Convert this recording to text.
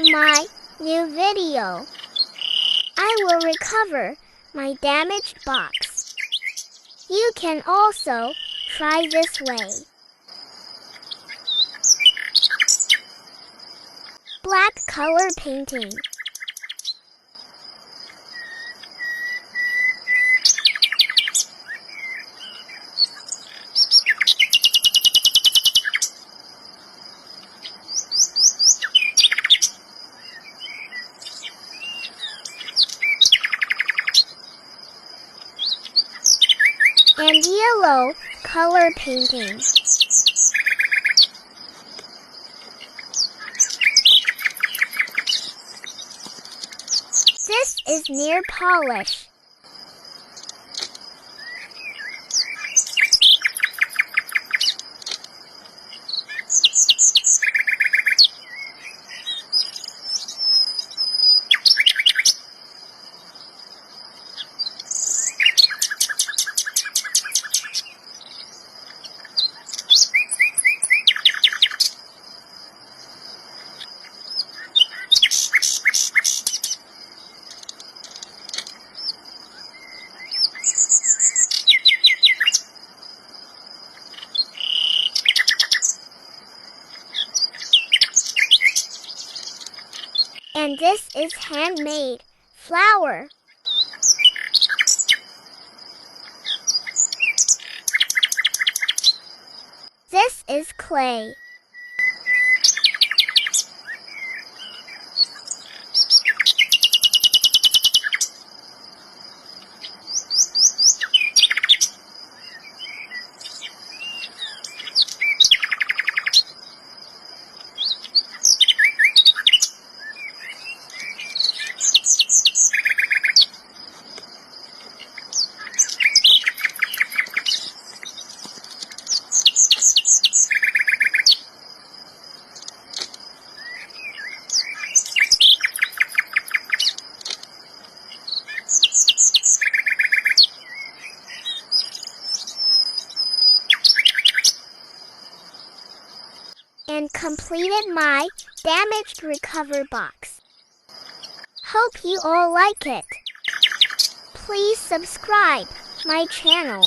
in my new video. I will recover my damaged box. You can also try this way. Black color painting. And yellow color painting. This is near polish. And this is handmade flower. This is clay. And completed my damaged recover box. Hope you all like it. Please subscribe my channel.